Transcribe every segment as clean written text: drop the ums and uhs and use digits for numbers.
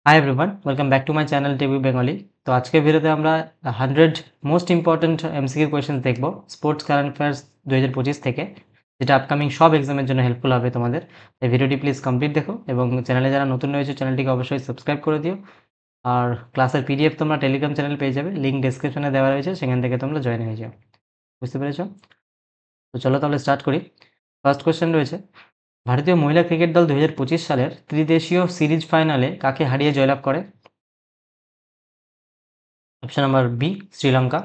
Hi everyone, welcome back to my channel TV Bengali. তো আজকের ভিডিওতে আমরা 100 মোস্ট ইম্পর্ট্যান্ট এমসিকিউ কোয়েশ্চেন্স দেখব স্পোর্টস কারেন্ট অ্যাফেয়ার্স 2025 থেকে, যেটা আপকামিং সব এক্সামের জন্য হেল্পফুল হবে তোমাদের। এই ভিডিওটি প্লিজ কমপ্লিট দেখো এবং চ্যানেলে যারা নতুন রয়েছে চ্যানেলটিকে অবশ্যই সাবস্ক্রাইব করে দিও। আর ক্লাসের পিডিএফ তোমরা টেলিগ্রাম চ্যানেল পেয়ে যাবে, লিঙ্ক ডেসক্রিপশনে দেওয়া রয়েছে, সেখান থেকে তোমরা জয়েন হয়ে যাও। বুঝতে পেরেছো? তো চলো তাহলে স্টার্ট করি। ফার্স্ট কোয়েশ্চেন রয়েছে, ভারতীয় মহিলা ক্রিকেট দল 2025 সালের ত্রিদেশীয় সিরিজ ফাইনালে কাকে হারিয়ে জয়লাভ করে? Option number B, Sri Lanka.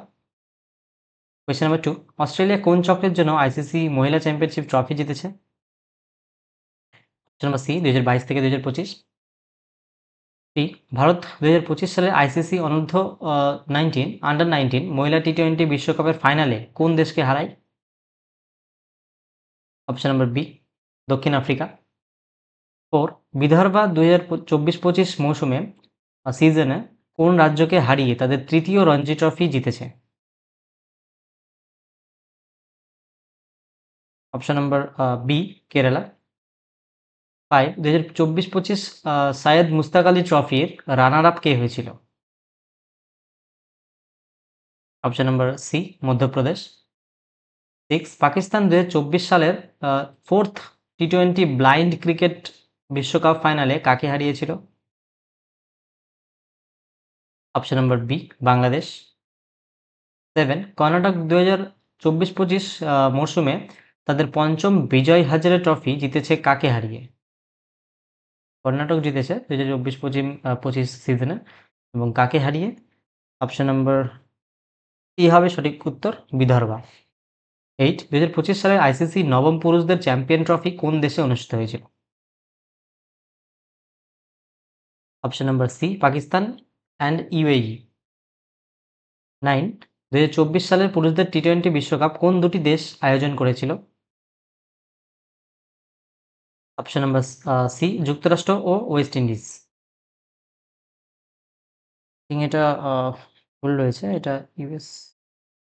Question number 2, Australia কোন চক্রের জন্য আইসিসি মহিলা চ্যাম্পিয়নশিপ ট্রফি জিতেছে? অপশন নাম্বার সি, 2022 থেকে 2025। সি, ভারত 2025 সালের আইসিসি অনূর্ধ্ব 19 আন্ডার 19 মহিলা টি-20 বিশ্বকাপের ফাইনালে কোন দেশকে হারায়? অপশন নাম্বার বি, দক্ষিণ আফ্রিকা। 4, বিদর্ভা 2024-25 মৌসুমে সিজনে কোন রাজ্যকে হারিয়ে তাদের তৃতীয় রঞ্জি ট্রফি জিতেছে? Option number B, Kerala. 5, 2024-25 Syed Mushtaq Ali ট্রফির রানার আপ কে হয়েছিল? Option number C, Madhya Pradesh. 6, Pakistan 2024 সালের 4th টি-20 ব্লাইন্ড ক্রিকেট বিশ্বকাপ ফাইনালে কাকে হারিয়েছিল? Option number B, Bangladesh. 7, Karnataka 2024-25 মরশুমে তাদের পঞ্চম বিজয় হাজারে ট্রফি জিতেছে কাকে হারিয়ে? কর্ণাটক জিতেছে 2024-25 সিজনে, এবং কাকে হারিয়ে? অপশন নাম্বার সি হবে সঠিক উত্তর, বিদর্ভা। 8, 2025 সালের আইসিসি নবম পুরুষদের চ্যাম্পিয়ন ট্রফি কোন দেশে অনুষ্ঠিত হয়েছিল? Option number C, Pakistan and UAE. 9, 2024 সালের পুরুষদের টি-20 বিশ্বকাপ কোন দুটি দেশ আয়োজন করেছিল? অপশন নাম্বার সি, যুক্তরাষ্ট্র ও ওয়েস্ট ইন্ডিজ। এটা ভুল রয়েছে, এটা ইউএস,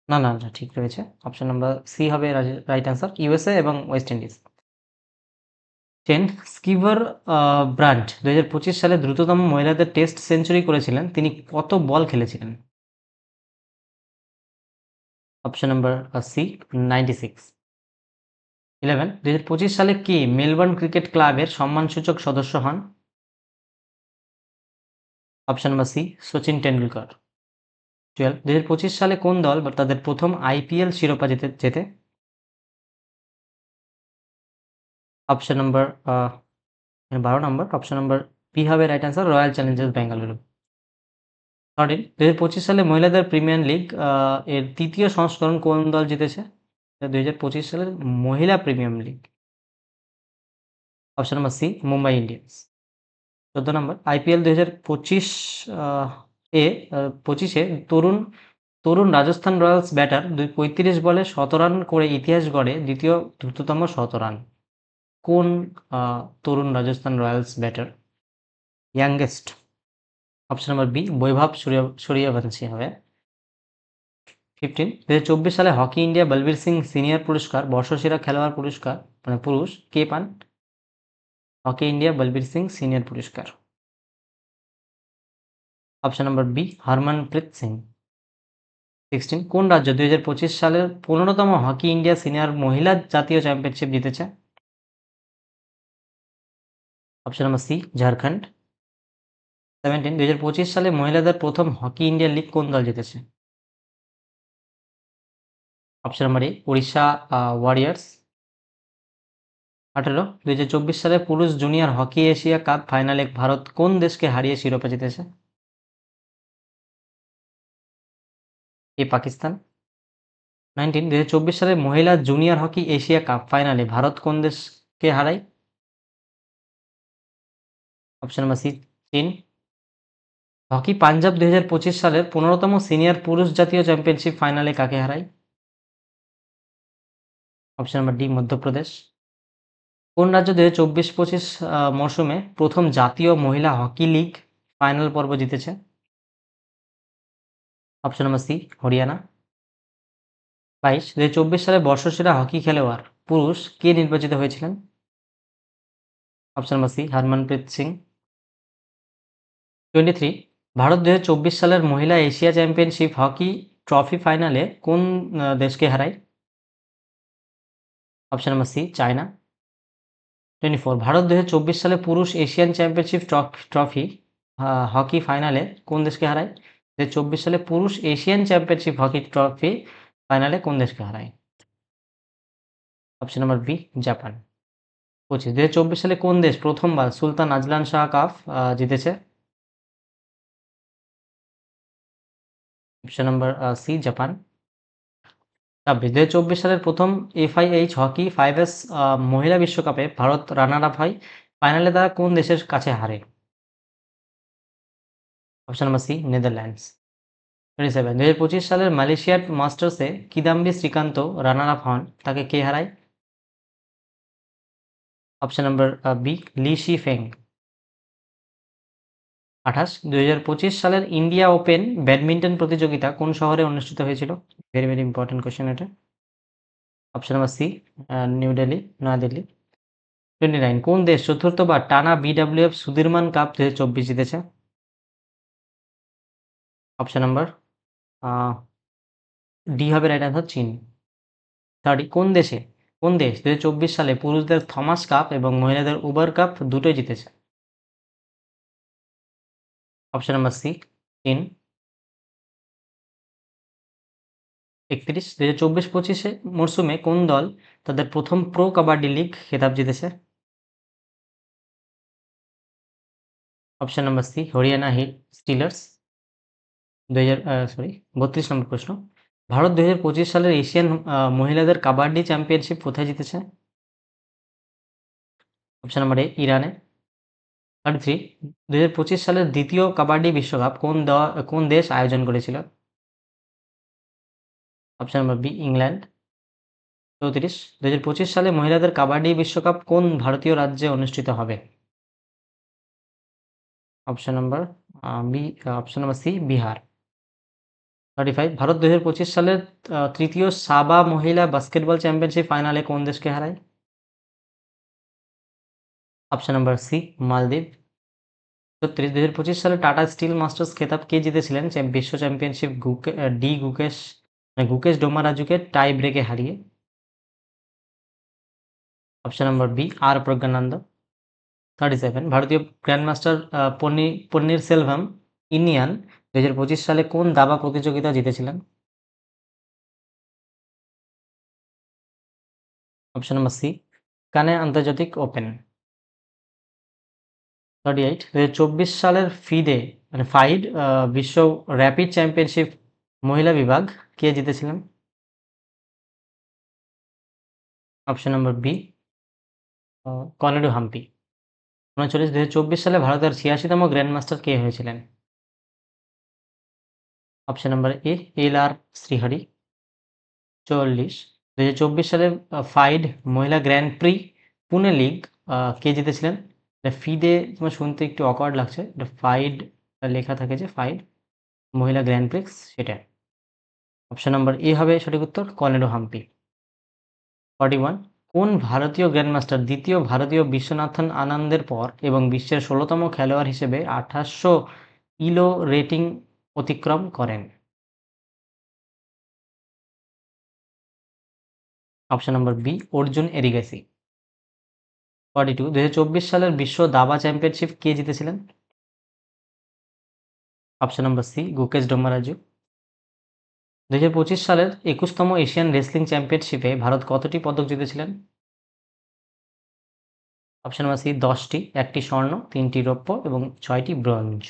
না না না, ঠিক রয়েছে। অপশন নাম্বার সি হবে রাইট অ্যান্সার, ইউএসএ এবং ওয়েস্ট ইন্ডিজ। 10, স্কিভার ব্রান্ট 2025 সালে দ্রুততম মহিলাদের টেস্ট সেঞ্চুরি করেছিলেন, তিনি কত বল খেলেছিলেন? Option number C, 96। 11, 2025 সালে কে মেলবোর্ন ক্রিকেট ক্লাবের সম্মানসূচক সদস্য হন? Option number C, Sachin Tendulkar. 12, 2025 সালে কোন দল তাদের প্রথম আইপিএল শিরোপা জেতে? অপশন নাম্বার 12 নম্বর, অপশন নাম্বার বি হবে right answer, royal Challengers Bengaluru. 13, 2025 সালে মহিলাদের প্রিমিয়ার লিগ এর তৃতীয় সংস্করণ কোন দল জিতেছে? 2025 সালের মহিলা premier league. Option number C, Mumbai Indians. 14 number, IPL 2025 এ 25-এ তরুণ তরুণ রাজস্থান রয়্যালস ব্যাটার 35 বলে 17 রান করে ইতিহাস গড়ে দ্বিতীয় দ্রুততম শতরান কোন তরুণ Rajasthan Royals batter? Youngest. Option number B, Vaibhav Suryavanshi হবে। 15, 2024 সালে hockey India Balbir Singh senior পুরস্কার বর্ষসেরা খেলোয়াড় পুরস্কার মানে পুরুষ কে পান? Hockey India Balbir Singh senior পুরস্কার। Option number B, Harmanpreet Singh. 16, কোন রাজ্য 2025 সালের 15তম হকি ইন্ডিয়া সিনিয়র মহিলা জাতীয় চ্যাম্পিয়নশিপ জিতেছে? Option number C, Jharkhand. 17, 2025 সালে মহিলাদের প্রথম হকি ইন্ডিয়া লিগ কোন দল জিতেছে? অপশন নাম্বার এ, উড়িষ্যা ওয়ারিয়র্স। 18, 2024 সালে পুরুষ জুনিয়র হকি এশিয়া কাপ ফাইনালে ভারত কোন দেশকে হারিয়ে শিরোপা জিতেছে? এ, পাকিস্তান। 19, 2024 সালে মহিলা জুনিয়র হকি এশিয়া কাপ ফাইনালে ভারত কোন দেশকে হারায়? অপশন নাম্বার সি, চীন। হকি পাঞ্জাব 2025 সালের 15তম সিনিয়র পুরুষ জাতীয় চ্যাম্পিয়নশিপ ফাইনালে কাকে হারায়? Option number D, Madhya Pradesh. কোন রাজ্য 2024-25 মরশুমে প্রথম জাতীয় মহিলা হকি লিগ ফাইনাল পর্ব জিতেছে? Option number C, Haryana. 22, 2024 সালে বর্ষসেরা হকি খেলোয়াড় পুরুষ কে নির্বাচিত হয়েছিলেন? Option number C, Harmanpreet Singh. 23 Bharat 2024 সালের মহিলা এশিয়া চ্যাম্পিয়নশিপ হকি ট্রফি ফাইনালে কোন দেশকে হারায়? Option number C China. 24 Bharat 2024 সালে পুরুষ এশিয়ান চ্যাম্পিয়নশিপ ট্রফি হকি ফাইনালে কোন দেশকে হারায়? 2024 সালে পুরুষ এশিয়ান চ্যাম্পিয়নশিপ হকি ট্রফি ফাইনালে কোন দেশকে হারায়? Option number B Japan. 25 2024 সালে কোন দেশ প্রথমবার সুলতান আজলান শাহ কাপ জিতেছে? Option number C Japan. 26 2024 সালের প্রথম এফআইএইচ হকি 5S মহিলা বিশ্বকাপে ভারত রানার আপ হয়, ফাইনালে তারা কোন দেশের কাছে হারে? Option number C Netherlands. 27 2025 সালের মালয়েশিয়ার মাস্টার্সে কিদাম্বি শ্রীকান্ত রানার আপ হন, তাকে কে হারায়? Option number B Li Shi Feng. 28 2025 সালের ইন্ডিয়া ওপেন ব্যাডমিন্টন প্রতিযোগিতা কোন শহরে অনুষ্ঠিত হয়েছিল? ভেরি ভেরি ইম্পর্টেন্ট কোয়েশ্চেন এটা। Option number C New Delhi, Naya Delhi. 29 কোন দেশ চতুর্থবার টানা বিডব্লিউএফ সুধীরমান কাপ 2024 জিতেছে? অপশন নাম্বার ডি হবে রাইট আনসার, চীন। 30 কোন দেশ 2024 সালে পুরুষদের থমাস কাপ এবং মহিলাদের উবার কাপ দুটোই জিতেছে? অপশন নাম্বার সি চীন। 31 2024-25 মরশুমে কোন দল তাদের প্রথম প্রো কাবাডি লিগ খেতাব জিতেছে? Option number C Haryana hit Steelers. 32 নম্বর প্রশ্ন, ভারত 2025 সালের এশিয়ান মহিলাদের কাবাডি চ্যাম্পিয়নশিপ কোথায় জিতেছে? অপশন নাম্বার এ ইরানে। 33 2025 সালের দ্বিতীয় কাবাডি বিশ্বকাপ কোন দেশ আয়োজন করেছিল? Option number B England. 34 2025 সালে মহিলাদের কাবাডি বিশ্বকাপ কোন ভারতীয় রাজ্যে অনুষ্ঠিত হবে? Option number C Bihar. 35 Bharat 2025 সালের তৃতীয় সাবা মহিলা বাস্কেটবল চ্যাম্পিয়নশিপ ফাইনালে কোন দেশকে হারায়? অপশন নাম্বার সি মালদ্বীপ। 36 2025 সালে টাটা স্টিল মাস্টার্স খেতাব কে জিতেছিলেন বিশ্ব চ্যাম্পিয়নশিপ গুকেশ ডোমারাজুকে টাই ব্রেকে হারিয়ে? অপশন নাম্বার বি আর প্রজ্ঞানন্দ। 37 ভারতীয় গ্র্যান্ডমাস্টার পন্নির সেলভাম ইনিয়ান 2025 সালে কোন দাবা প্রতিযোগিতা জিতেছিলেন? অপশন নাম্বার সি কানে আন্তর্জাতিক ওপেন। 38 2024 সালের ফাইড বিশ্ব র্যাপিড চ্যাম্পিয়নশিপ মহিলা বিভাগ কে জিতেছিলেন? Option number B Koneru Humpy. 39 2024 সালে ভারতের 86তম গ্র্যান্ডমাস্টার কে হয়েছিলেন? Option number A L R Srihari. 44 2024 সালে ফাইড মহিলা গ্র্যান্ড প্রি পুনে লিগ কে জিতেছিলেন? ফিদে তোমার শুনতে একটু অকওয়ার্ড লাগছে, এটা ফাইড লেখা থাকে যে ফাইড মহিলা গ্র্যান্ড প্রিক্স, সেটা। অপশন নাম্বার এ হবে সঠিক উত্তর, কনেডু হাম্পি। 41 কোন ভারতীয় গ্র্যান্ডমাস্টার দ্বিতীয় ভারতীয় বিশ্বনাথন আনন্দের পর এবং বিশ্বের 16তম খেলোয়াড় হিসেবে 2800 ইলো রেটিং অতিক্রম করেন? Option number B Arjun Erigaisi. 42 2024 সালের বিশ্ব দাবা চ্যাম্পিয়নশিপ কে জিতেছিলেন? Option number C Gukesh Dommaraju. 2025 সালের 21তম এশিয়ান রেসলিং চ্যাম্পিয়নশিপে ভারত কতটি পদক জিতেছিলেন? অপশন নাম্বার সি 10টি, 1টি স্বর্ণ, 3টি রৌপ্য এবং 6টি ব্রোঞ্জ।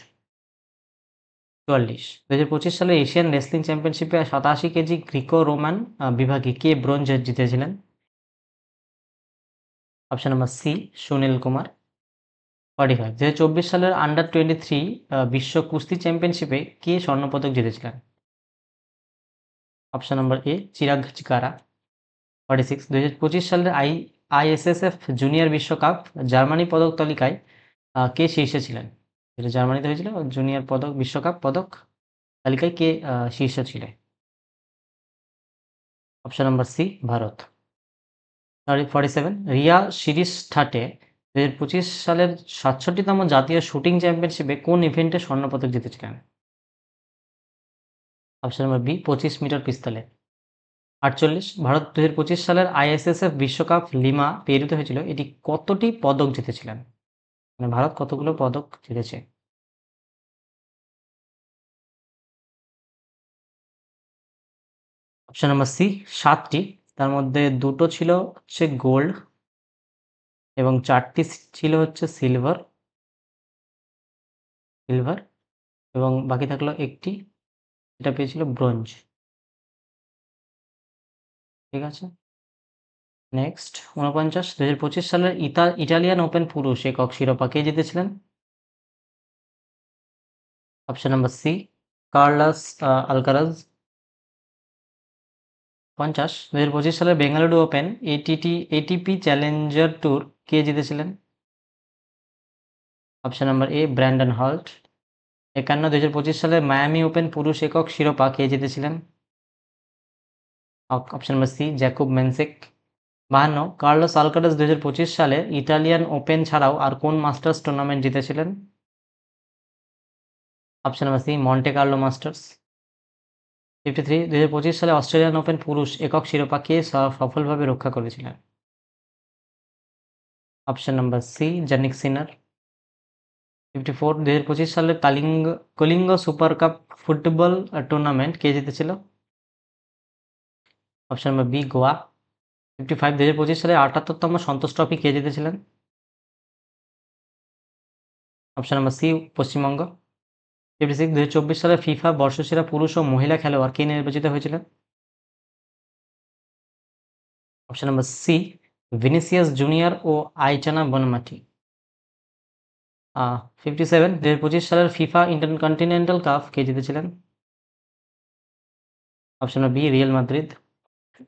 44 2025 সালে এশিয়ান রেসলিং চ্যাম্পিয়নশিপে 87 কেজি গ্রিকো রোমান বিভাগে কে ব্রোঞ্জ জিতেছিলেন? Option number C Sunil Kumar. 45 2024 সালের আন্ডার 23 বিশ্ব কুস্তি চ্যাম্পিয়নশিপে কে স্বর্ণপদক জিতেছিলেন? Option number A Chirag Chikara. 46 2025 সালের আইএসএসএফ জুনিয়র বিশ্বকাপ জার্মানি পদক তালিকায় কে শীর্ষে ছিলেন? যেটা জার্মানিতে হয়েছিল জুনিয়র বিশ্বকাপ পদক তালিকায় কে শীর্ষে ছিলেন? Option number C Bharat. 47 রিয়া সিরিস ঠাটে 2025 সালের 67তম জাতীয় শুটিং চ্যাম্পিয়নশিপে কোন ইভেন্টে স্বর্ণপদক জিতেছিলেন? অপশন নম্বর বি 25 মিটার পিস্তলে। 48 ভারত 2025 সালের আইএসএসএফ বিশ্বকাপ লিমা পেরুতে হয়েছিল, এটি কতটি পদক জিতেছিলেন? মানে ভারত কতগুলো পদক জিতেছে? অপশন নাম্বার সি 7টি, তার মধ্যে 2টো ছিল হচ্ছে গোল্ড এবং 4টি ছিল হচ্ছে সিলভার সিলভার এবং বাকি থাকলো একটি, এটা পেয়েছিল ব্রোঞ্জ। ঠিক আছে, নেক্সট 49 2025 সালের ইটালিয়ান ওপেন পুরুষ একক শিরোপা কে জিতেছিলেন? Option number C Carlos Alcaraz. 50 2025 সালের Bengaluru open ATP challenger tour কে জিতেছিলেন? Option number A Brandon Holt. 51 2025 সালের মায়ামি ওপেন পুরুষ একক শিরোপা কে জিতেছিলেন? Option number C Jakub Mensik. 52 Carlos Alcaraz 2025 সালে ইটালিয়ান ওপেন ছাড়াও আর কোন মাস্টার্স টুর্নামেন্ট জিতেছিলেন? Option number C Monte Carlo masters. 53 2025 সালে অস্ট্রেলিয়ান ওপেন পুরুষ একক শিরোপা কে সফলভাবে রক্ষা করেছিলেন? Option number C Jannik Sinner. 54 2025 সালের Kalinga super cup football tournament কে জিতেছিল? Option number B Goa. 55 2025 সালে 78তম সন্তোষ ট্রফি কে জিতেছিলেন? Option number C Paschimbanga. 56 2024 সালে ফিফা বর্ষসেরা পুরুষ ও মহিলা খেলোয়াড় কে নির্বাচিত হয়েছিলেন? Option number C Vinicius junior ও আইচানা বনমাটি। 57 2025 সালের ফিফা ইন্টারকন্টিনেন্টাল কাপ কে জিতেছিলেন? Option number B Real Madrid.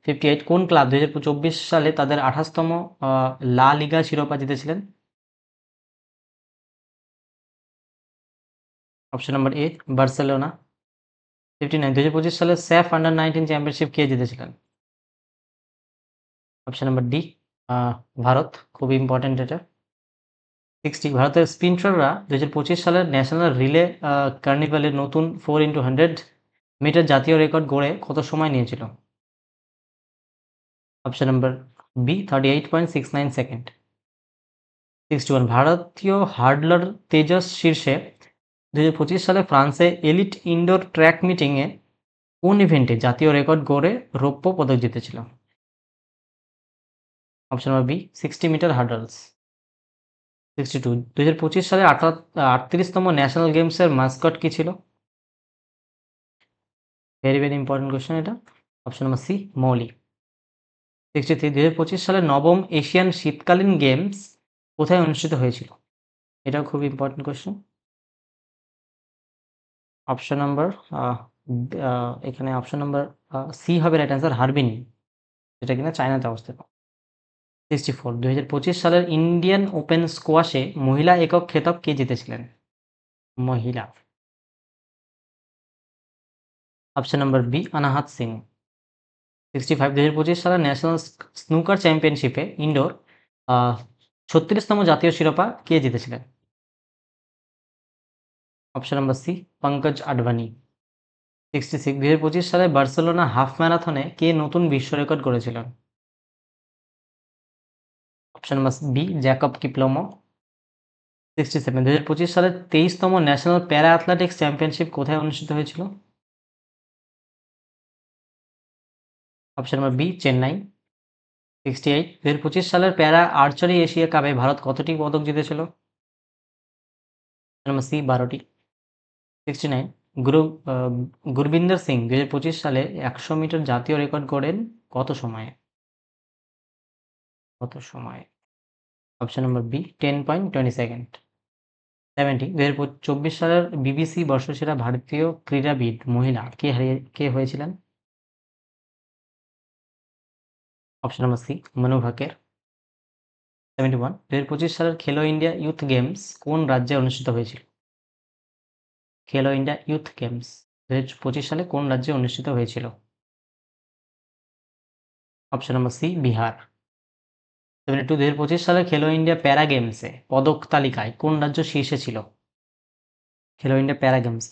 58 কোন ক্লাব 2024 সালে তাদের 28তম লা লিগা শিরোপা জিতেছিলেন? অপশন নাম্বার এ বার্সেলোনা। 59 2025 সালে স্যাফ আন্ডার-19 চ্যাম্পিয়নশিপ কে জিতেছিলেন? অপশন নাম্বার ডি ভারত, খুবই ইম্পর্টেন্ট এটা। 60 ভারতের স্প্রিন্টাররা 2025 সালের ন্যাশনাল রিলে কার্নিভালে নতুন 4x100 মিটার জাতীয় রেকর্ড গড়ে কত সময় নিয়েছিল? Option number B 38.69 second. 61 ভারতীয় হার্ডলার তেজস শীর্ষে 2025 সালে ফ্রান্সে এলিট ইনডোর ট্র্যাক মিটিংয়ে কোন ইভেন্টে জাতীয় রেকর্ড গড়ে রৌপ্য পদক জিতেছিল? Option number B 60 metre hurdles. 62 2025 সালে 38তম ন্যাশনাল গেমসের মাস্কট কি ছিল? ভেরি ভেরি ইম্পর্টেন্ট কোয়েশ্চেন এটা। Option number C Mouli. 63 2025 সালে নবম এশিয়ান শীতকালীন গেমস কোথায় অনুষ্ঠিত হয়েছিল? এটাও খুব ইম্পর্টেন্ট কোয়েশ্চেন। অপশন নাম্বার এখানে অপশন নাম্বার সি হবে রাইট অ্যান্সার, হারবিন, যেটা কিনা চায়নাতে অবস্থিত। 64 2025 সালের ইন্ডিয়ান ওপেন স্কোয়াশে মহিলা একক খেতাব কে জিতেছিলেন? মহিলা। Option number B Anahat Singh. 65 2025 সালের ন্যাশনাল স্নুকার চ্যাম্পিয়নশিপে ইনডোর 36তম জাতীয় শিরোপা কে জিতেছিলেন? Option number C Pankaj Advani. 66 2025 সালে বার্সেলোনা হাফ ম্যারাথনে কে নতুন বিশ্ব রেকর্ড করেছিলেন? Option number B Jacob Kiplimo. 67 2025 সালের 23তম ন্যাশনাল প্যারা অ্যাথলেটিক্স চ্যাম্পিয়নশিপ কোথায় অনুষ্ঠিত হয়েছিল? Option number B Chennai. 68 2025 সালের প্যারা আর্চারি এশিয়া কাপে ভারত কতটি পদক জিতেছিল? নাম্বার সি 12টি। 69 গুরবিন্দর সিং 2025 সালে 100 মিটার জাতীয় রেকর্ড গড়েন কত সময়ে? Option number B 10.20 second. 70 2024 সালের বিবিসি বর্ষসেরা ভারতীয় ক্রীড়াবিদ মহিলা কে হয়েছিলেন? Option number C Manu Bhaker. 71 2025 সালের খেলো ইন্ডিয়া ইউথ গেমস কোন রাজ্যে অনুষ্ঠিত হয়েছিল? খেলো ইন্ডিয়া ইউথ গেমস 2025 সালে কোন রাজ্যে অনুষ্ঠিত হয়েছিল? Option number C Bihar. 72 2025 সালে খেলো ইন্ডিয়া প্যারা গেমসে পদক তালিকায় কোন রাজ্য শীর্ষে ছিল? Khelo India Para Games.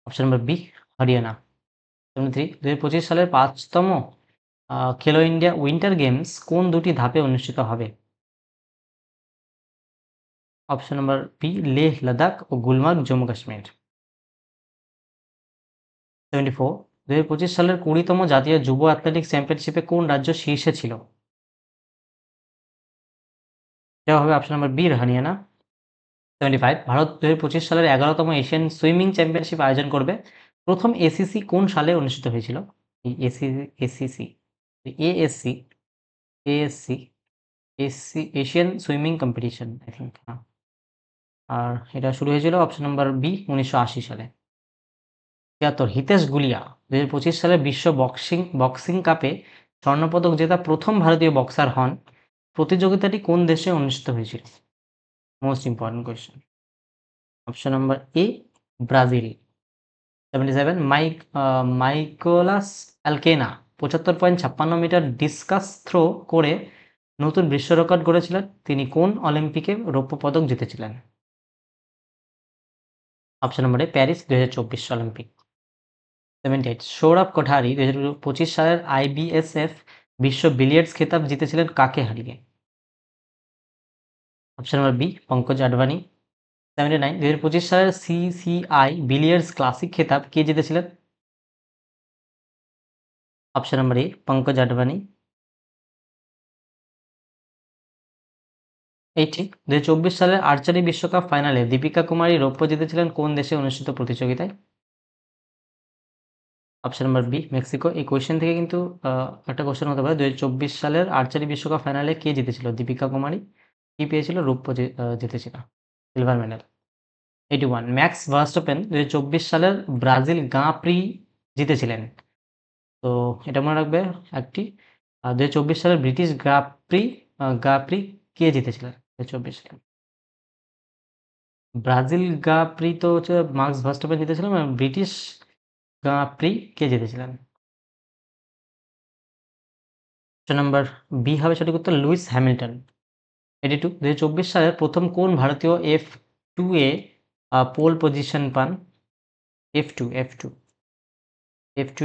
Option number B Haryana. 73 2025 সালের 5তম খেলো ইন্ডিয়া উইন্টার গেমস কোন দুটি ধাপে অনুষ্ঠিত হবে? Option number B Leh Ladakh ও গুলমার্গ জম্মু কাশ্মীর। 74 2025 সালের 20তম জাতীয় যুব অ্যাথলেটিক্স চ্যাম্পিয়নশিপে কোন রাজ্য শীর্ষে ছিল? এটা হবে option number B Haryana. 75 Bharat 2025 সালের 11তম এশিয়ান সুইমিং চ্যাম্পিয়নশিপ আয়োজন করবে। প্রথম এসিসি কোন সালে অনুষ্ঠিত হয়েছিল? এই ACC ASC ASC SC Asian swimming competition I think. আর এটা শুরু হয়েছিল অপশন নম্বর বি 1980 সালে। 73 হিতেশ গুলিয়া 2025 সালে বিশ্ব বক্সিং কাপে স্বর্ণপদক জেতা প্রথম ভারতীয় বক্সার হন। প্রতিযোগিতাটি কোন দেশে অনুষ্ঠিত হয়েছিল? Most important question. Option number A Brazil. 77 Mykolas Alekna 75.56 meter discus throw করে নতুন বিশ্ব রেকর্ড গড়েছিলেন। তিনি কোন অলিম্পিকে রৌপ্য পদক জিতেছিলেন? Option number A Paris 2024 Olympic. 78 Sourav Kothari 2025 সালের আইবিএসএফ বিশ্ব বিলিয়ার্ডস খেতাব জিতেছিলেন কাকে হারিয়ে? Option number B Pankaj Advani. 79 2025 সালের সিসিআই বিলিয়ার্ডস ক্লাসিক খেতাব কে জিতেছিলেন? Option number A Pankaj Advani. 80 2024 সালের আর্চারি বিশ্বকাপ ফাইনালে দীপিকা কুমারী রৌপ্য জিতেছিলেন কোন দেশে অনুষ্ঠিত প্রতিযোগিতায়? Option number B Mexico. এই কোয়েশ্চেন থেকে কিন্তু একটা কোয়েশ্চেন হতে পারে 2024 সালের আর্চারি বিশ্বকাপ ফাইনালে কে জিতেছিল? দীপিকা কুমারী কি পেয়েছিল? রৌপ্য জিতেছিল, সিলভার মেডেল। 81 ম্যাক্স ভার্স্টাপেন 2024 সালের ব্রাজিল গ্রাঁ প্রি জিতেছিলেন। তো এটা মনে রাখবে একটি। 2024 সালের ব্রিটিশ গ্রাঁ প্রি কে জিতেছিলেন 2024 সালে? ব্রাজিল গ্রাঁ প্রি তো হচ্ছে ম্যাক্স ভার্স্টাপেন জিতেছিলেন, ব্রিটিশ গ্রাঁ প্রি কে জিতেছিলেন? অপশন নাম্বার বি হবে সঠিক উত্তর, লুইস হ্যামিল্টন। 82 2024 সালের প্রথম কোন ভারতীয় F2 এ পোল পজিশন পান? F2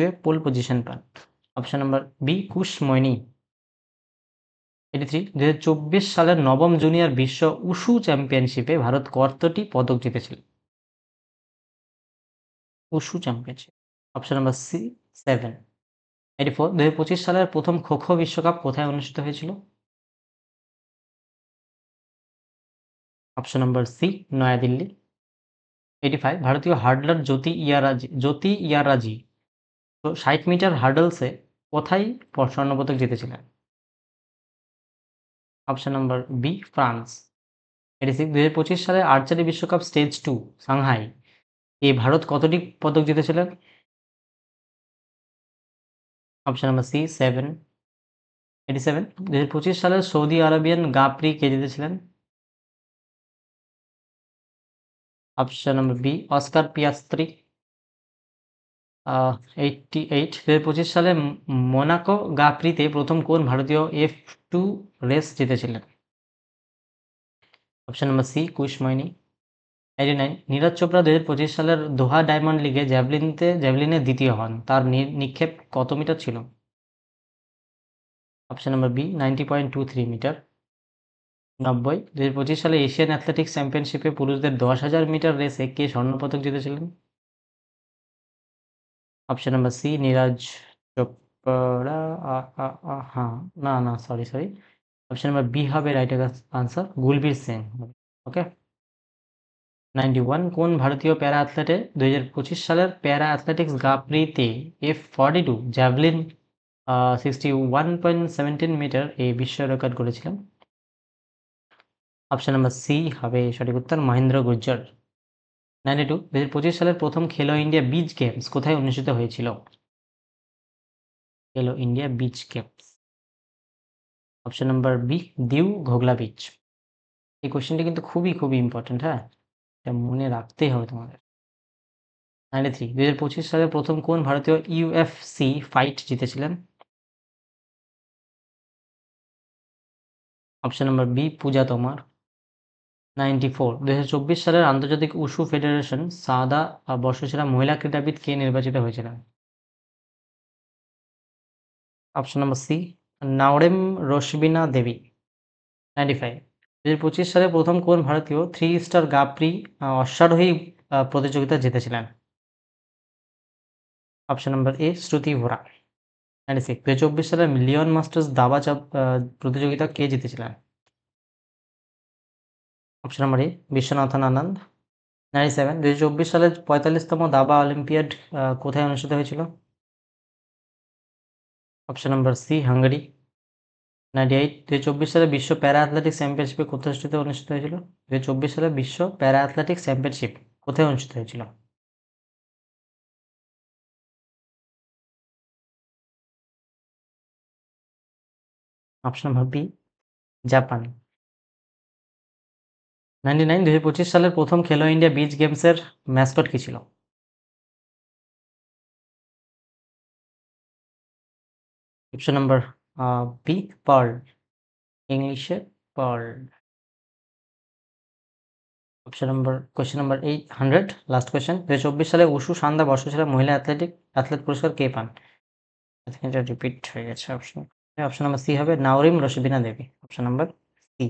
এ পোল পজিশন পান। অপশন নাম্বার বি কুশ মৈনি। 83 2024 সালের নবম জুনিয়র বিশ্ব উশু চ্যাম্পিয়নশিপে ভারত কতটি পদক জিতেছিল? Wushu championship. Option number C 7। 84 2025 সালের প্রথম খো খো বিশ্বকাপ কোথায় অনুষ্ঠিত হয়েছিল? Option number C New Delhi. 85 ভারতীয় হার্ডলার জ্যোতি ইয়ারাজি তো 60 মিটার হার্ডলসে কোথায় স্বর্ণপদক জিতেছিলেন? Option number B France. 86 2025 সালে আর্চারি বিশ্বকাপ স্টেজ 2 সাংহাই এ ভারত কতটি পদক জিতেছিলেন? Option number C 7। 87 2025 সালের সৌদি আরবিয়ান গ্রাঁ প্রি কে জিতেছিলেন? Option number B Oscar Piastri. 88 2025 সালে মোনাকো গ্রাঁ প্রিতে প্রথম কোন ভারতীয় F2 রেস জিতেছিলেন? অপশন নাম্বার সি কুশ মৈনি। 89 নীরজ চোপড়া 2025 সালের দোহা ডায়মন্ড লিগে জ্যাভলিনে দ্বিতীয় হন। তার নিক্ষেপ কত মিটার ছিল? Option number B 90.23 metre. 90 2025 সালে এশিয়ান অ্যাথলেটিক্স চ্যাম্পিয়নশিপে পুরুষদের 10,000 মিটার রেসে কে স্বর্ণপদক জিতেছিলেন? Option number C Neeraj Chopra. হ্যাঁ, না সরি। অপশন নাম্বার বি হবে right answer, Gulveer Singh. Okay. 91 কোন ভারতীয় প্যারা অ্যাথলেটে 2025 সালের প্যারা অ্যাথলেটিক্স গ্রাঁ প্রিতে F42 জ্যাভলিন 61.17 মিটার এই বিশ্ব রেকর্ড করেছিলেন? অপশন নাম্বার সি হবে সঠিক উত্তর, মহেন্দ্র গুর্জর। 92 2025 সালের প্রথম খেলো ইন্ডিয়া বিচ গেমস কোথায় অনুষ্ঠিত হয়েছিল? Khelo India beach games. Option number B Diu Ghoghla beach. এই কোশ্চেনটি কিন্তু খুবই ইম্পর্টেন্ট। হ্যাঁ, এটা মনে রাখতেই হবে তোমাদের। 93 2025 সালে প্রথম কোন ভারতীয় ইউএফসি ফাইট জিতেছিলেন? অপশন নাম্বার বি পূজা তোমার। 94 2024 সালের আন্তর্জাতিক উশু ফেডারেশন সাদা বর্ষসেরা মহিলা ক্রীড়াবিদ কে নির্বাচিত হয়েছিলেন? অপশন নাম্বার সি নাওরেম রশবিনা দেবী। 95 2025 সালে প্রথম কোন ভারতীয় থ্রি স্টার গ্রাঁ প্রি অশ্বারোহী প্রতিযোগিতা জিতেছিলেন? অপশন নাম্বার এ শ্রুতি ভোরা। 96 2024 সালে লিওন মাস্টার্স দাবা চাপ প্রতিযোগিতা কে জিতেছিলেন? অপশন নাম্বার এ বিশ্বনাথন আনন্দ। 97 2024 সালের 45তম দাবা অলিম্পিয়াড কোথায় অনুষ্ঠিত হয়েছিল? Option number C Hungary. 98 2024 সালে বিশ্ব প্যারা অ্যাথলেটিক্স চ্যাম্পিয়নশিপে কোথায় অনুষ্ঠিত হয়েছিল? 2024 সালে বিশ্ব প্যারা অ্যাথলেটিক্স চ্যাম্পিয়নশিপ কোথায় অনুষ্ঠিত হয়েছিল? Option number B Japan. 99 2025 সালের প্রথম খেলো ইন্ডিয়া বিচ গেমসের ম্যাসকট কি ছিল? অপশন নাম্বার বি পার্ল, ইংলিশে pearl. Question number 800 last question 2024 সালে উশু সান্দা বর্ষসেরা মহিলা অ্যাথলেট পুরস্কার কে পান? I think এটা রিপিট হয়ে গেছে অপশন। অপশন নাম্বার সি হবে Naorem Roshibina Devi. Option number C.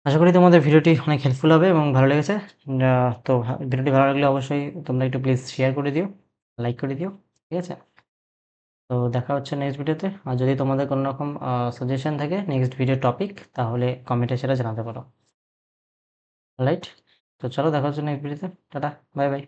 আশা করি তোমাদের ভিডিওটি অনেক হেল্পফুল হবে এবং ভালো লেগেছে। তো ভিডিওটি ভালো লাগলে অবশ্যই তোমরা একটু প্লিজ শেয়ার করে দিও, লাইক করে দিও। ঠিক আছে? তো দেখা হচ্ছে নেক্সট ভিডিওতে। আর যদি তোমাদের কোনো রকম সাজেশন থাকে নেক্সট ভিডিও টপিক তাহলে কমেন্টে সেটা জানাতে পারো। অলরাইট? তো চলো দেখা হচ্ছে নেক্সট ভিডিওতে। Tata, bye bye.